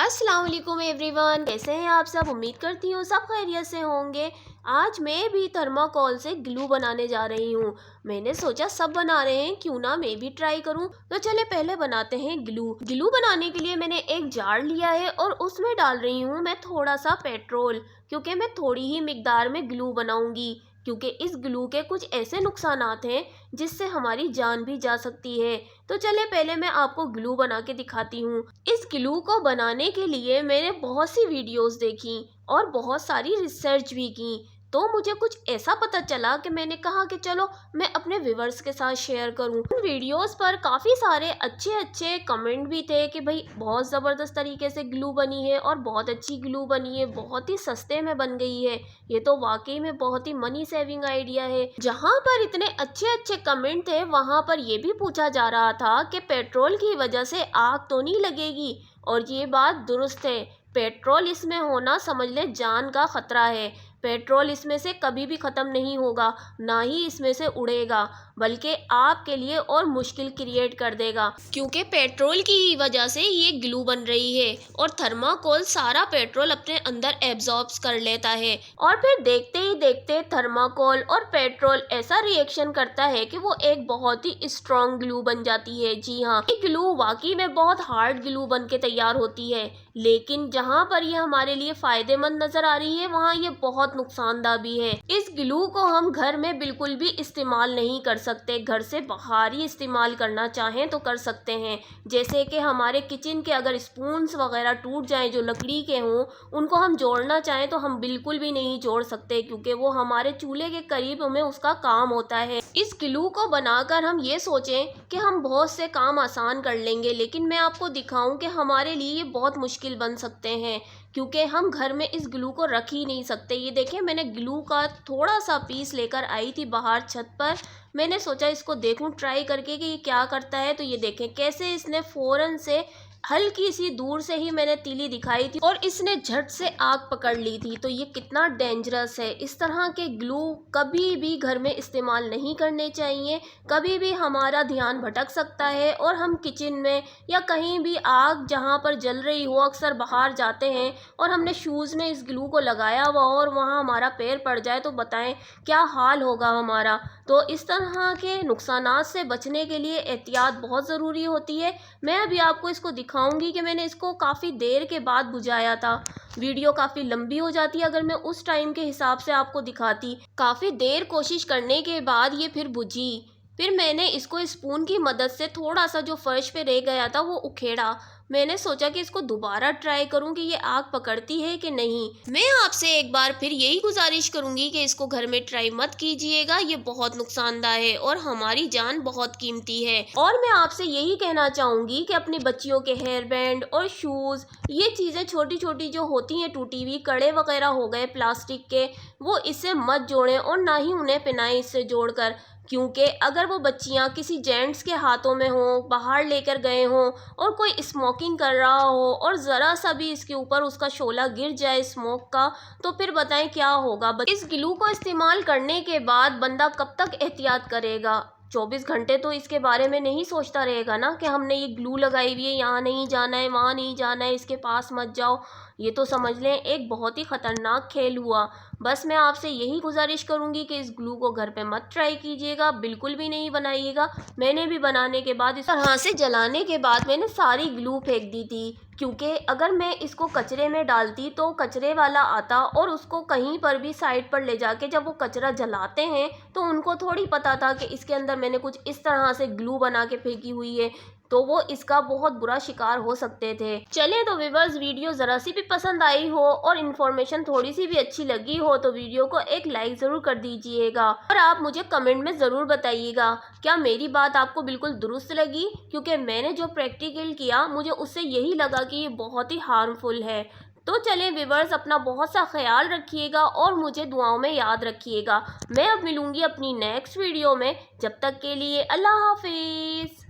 अस्सलाम वालेकुम एवरीवन, कैसे हैं आप सब। उम्मीद करती हूँ सब खैरियत से होंगे। आज मैं भी थर्माकोल से ग्लू बनाने जा रही हूँ। मैंने सोचा सब बना रहे हैं, क्यों ना मैं भी ट्राई करूँ। तो चले पहले बनाते हैं ग्लू। ग्लू बनाने के लिए मैंने एक जार लिया है और उसमें डाल रही हूँ मैं थोड़ा सा पेट्रोल, क्योंकि मैं थोड़ी ही मिकदार में ग्लू बनाऊंगी। क्योंकि इस ग्लू के कुछ ऐसे नुकसानात हैं जिससे हमारी जान भी जा सकती है। तो चले पहले मैं आपको ग्लू बना के दिखाती हूँ। इस ग्लू को बनाने के लिए मैंने बहुत सी वीडियोस देखी और बहुत सारी रिसर्च भी की। तो मुझे कुछ ऐसा पता चला कि मैंने कहा कि चलो मैं अपने व्यूवर्स के साथ शेयर करूं। उन वीडियोस पर काफ़ी सारे अच्छे अच्छे कमेंट भी थे कि भाई बहुत ज़बरदस्त तरीके से ग्लू बनी है और बहुत अच्छी ग्लू बनी है, बहुत ही सस्ते में बन गई है। ये तो वाकई में बहुत ही मनी सेविंग आइडिया है। जहाँ पर इतने अच्छे अच्छे कमेंट थे वहाँ पर ये भी पूछा जा रहा था कि पेट्रोल की वजह से आग तो नहीं लगेगी। और ये बात दुरुस्त है, पेट्रोल इसमें होना समझ ले जान का खतरा है। पेट्रोल इसमें से कभी भी ख़त्म नहीं होगा, ना ही इसमें से उड़ेगा, बल्कि आपके लिए और मुश्किल क्रिएट कर देगा। क्योंकि पेट्रोल की ही वजह से ये ग्लू बन रही है और थर्माकोल सारा पेट्रोल अपने अंदर एब्जॉर्ब कर लेता है। और फिर देखते ही देखते थर्माकोल और पेट्रोल ऐसा रिएक्शन करता है कि वो एक बहुत ही स्ट्रॉन्ग ग्लू बन जाती है। जी हाँ, ये ग्लू वाकई में बहुत हार्ड ग्लू बन के तैयार होती है। लेकिन जहाँ पर ये हमारे लिए फ़ायदेमंद नज़र आ रही है वहाँ ये बहुत नुकसानदा भी है। इस ग्लू को हम घर में बिल्कुल भी इस्तेमाल नहीं कर सकते, घर से बाहर ही इस्तेमाल करना चाहें तो कर सकते हैं। जैसे कि हमारे किचन के अगर स्पून्स वगैरह टूट जाएं जो लकड़ी के हों, उनको हम जोड़ना चाहें तो हम बिल्कुल भी नहीं जोड़ सकते, क्योंकि वो हमारे चूल्हे के करीब हमें उसका काम होता है। इस ग्लू को बनाकर हम ये सोचें कि हम बहुत से काम आसान कर लेंगे, लेकिन मैं आपको दिखाऊं कि हमारे लिए ये बहुत मुश्किल बन सकते हैं, क्योंकि हम घर में इस ग्लू को रख ही नहीं सकते। ये देखिए, मैंने ग्लू का थोड़ा सा पीस लेकर आई थी बाहर छत पर। मैंने सोचा इसको देखूं ट्राई करके कि ये क्या करता है। तो ये देखें कैसे इसने फ़ौरन से हल्की सी दूर से ही मैंने तीली दिखाई थी और इसने झट से आग पकड़ ली थी। तो ये कितना डेंजरस है। इस तरह के ग्लू कभी भी घर में इस्तेमाल नहीं करने चाहिए। कभी भी हमारा ध्यान भटक सकता है और हम किचन में या कहीं भी आग जहाँ पर जल रही हो, अक्सर बाहर जाते हैं और हमने शूज़ में इस ग्लू को लगाया हुआ और वहाँ हमारा पैर पड़ जाए तो बताएं क्या हाल होगा हमारा। तो इस तरह के नुकसानात से बचने के लिए एहतियात बहुत ज़रूरी होती है। मैं अभी आपको इसको दिखाऊंगी कि मैंने इसको काफ़ी देर के बाद बुझाया था। वीडियो काफ़ी लंबी हो जाती है अगर मैं उस टाइम के हिसाब से आपको दिखाती। काफ़ी देर कोशिश करने के बाद ये फिर बुझी। फिर मैंने इसको स्पून की मदद से थोड़ा सा जो फर्श पे रह गया था वो उखेड़ा। मैंने सोचा कि इसको दोबारा ट्राई करूं कि ये आग पकड़ती है कि नहीं। मैं आपसे एक बार फिर यही गुजारिश करूंगी कि इसको घर में ट्राई मत कीजिएगा, ये बहुत नुकसानदा है और हमारी जान बहुत कीमती है। और मैं आपसे यही कहना चाहूँगी कि अपनी बच्चियों के हेयर बैंड और शूज़, ये चीज़ें छोटी छोटी जो होती हैं, टूटी हुई कड़े वगैरह हो गए प्लास्टिक के, वो इससे मत जोड़ें और ना ही उन्हें पहनाएं इससे जोड़कर। क्योंकि अगर वो बच्चियां किसी जेंट्स के हाथों में हों, बाहर लेकर गए हों और कोई स्मोकिंग कर रहा हो और ज़रा सा भी इसके ऊपर उसका शोला गिर जाए स्मोक का, तो फिर बताएं क्या होगा। इस ग्लू को इस्तेमाल करने के बाद बंदा कब तक एहतियात करेगा। 24 घंटे तो इसके बारे में नहीं सोचता रहेगा ना कि हमने ये ग्लू लगाई हुई है, यहाँ नहीं जाना है, वहाँ नहीं जाना है, इसके पास मत जाओ। ये तो समझ लें एक बहुत ही ख़तरनाक खेल हुआ। बस मैं आपसे यही गुजारिश करूँगी कि इस ग्लू को घर पे मत ट्राई कीजिएगा, बिल्कुल भी नहीं बनाइएगा। मैंने भी बनाने के बाद इस तरह से जलाने के बाद मैंने सारी ग्लू फेंक दी थी, क्योंकि अगर मैं इसको कचरे में डालती तो कचरे वाला आता और उसको कहीं पर भी साइड पर ले जाके जब वो कचरा जलाते हैं तो उनको थोड़ी पता था कि इसके अंदर मैंने कुछ इस तरह से ग्लू बना के फेंकी हुई है, तो वो इसका बहुत बुरा शिकार हो सकते थे। चलिए तो व्यूअर्स, वीडियो ज़रा सी भी पसंद आई हो और इन्फॉर्मेशन थोड़ी सी भी अच्छी लगी हो तो वीडियो को एक लाइक ज़रूर कर दीजिएगा और आप मुझे कमेंट में ज़रूर बताइएगा क्या मेरी बात आपको बिल्कुल दुरुस्त लगी, क्योंकि मैंने जो प्रैक्टिकल किया मुझे उससे यही लगा कि ये बहुत ही हार्मफुल है। तो चलें व्यूअर्स, अपना बहुत सा ख्याल रखिएगा और मुझे दुआओं में याद रखिएगा। मैं अब मिलूँगी अपनी नेक्स्ट वीडियो में। जब तक के लिए अल्लाह हाफिज़।